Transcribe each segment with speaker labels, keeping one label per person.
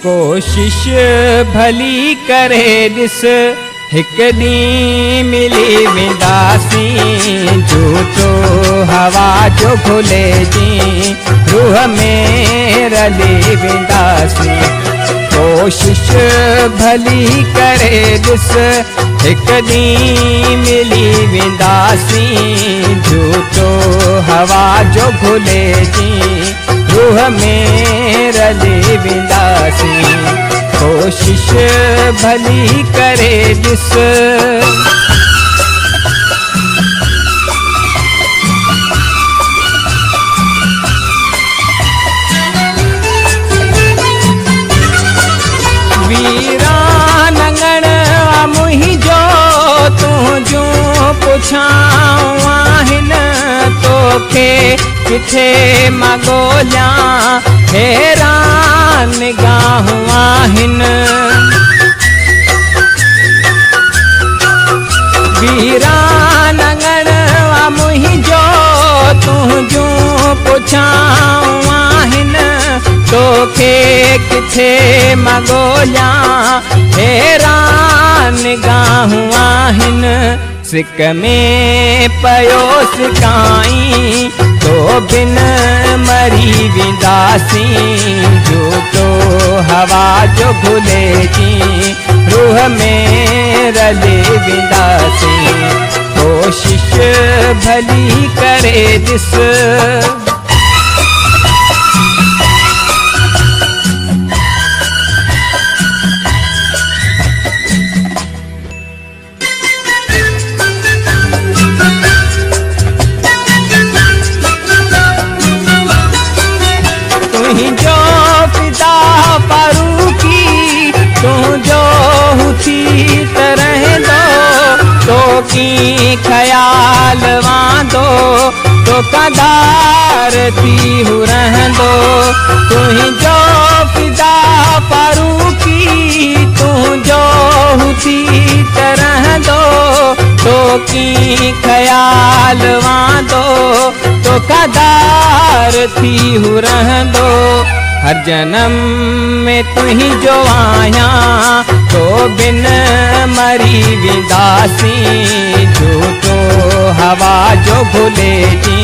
Speaker 1: कोशिश भली करे ॾिस हिक ॾींहुं मिली वेंदासीं। झूठो हवा जो भुले जी रूह में रली वेंदासीं। कोशिश भली करे ॾिस हिक ॾींहुं मिली वेंदासीं। झूठो हवा जो भुले जी रूह में रली वेंदासीं। कोशिश भली करे ॾिस। वीरानंगण मुंहिंजो तुंहिंजूं पुछाऊं आहिनि तोखे किथे मां ॻोल्हियां हैरान निगाहूं आहिनि। वीरानंगण मुंहिंजो तुंहिंजूं पुछाऊं आहिनि तोखे किथे मां ॻोल्हियां हैरान निगाहूं आहिनि। सिक में पयो सिकाई तो बिन मरी वेंदासीं। झूठो हवा जो भुले जी रूह में रले वेंदासीं। कोशिश भली करे ॾिस। तुंहिंजो पिता फारूकी तुंहिंजो हुथी त रहंदो तोकी ख़याल वांदो तोकादार थी हू रहंदो। तुंहिंजो पिता फारूकी तुंहिंजो हुथी त रहंदो तोकी ख़याल वांदो तोकादार थी हू रहंदो। हर जन्म में तुंहिंजो आहियां तो बिन मरी वेंदासीं। झूठो हवा जो भुले जी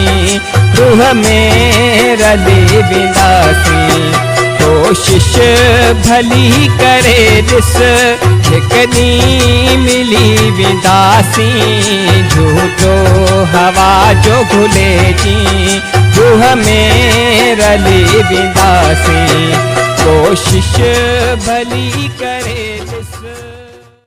Speaker 1: रूह में रली वेंदासीं। कोशिश भली करे ॾिस हिक ॾींहुं मिली वेंदासीं। झूठो हवा जो भुले जी रूह में रली वेंदासीं। कोशिश भली करे ॾिस।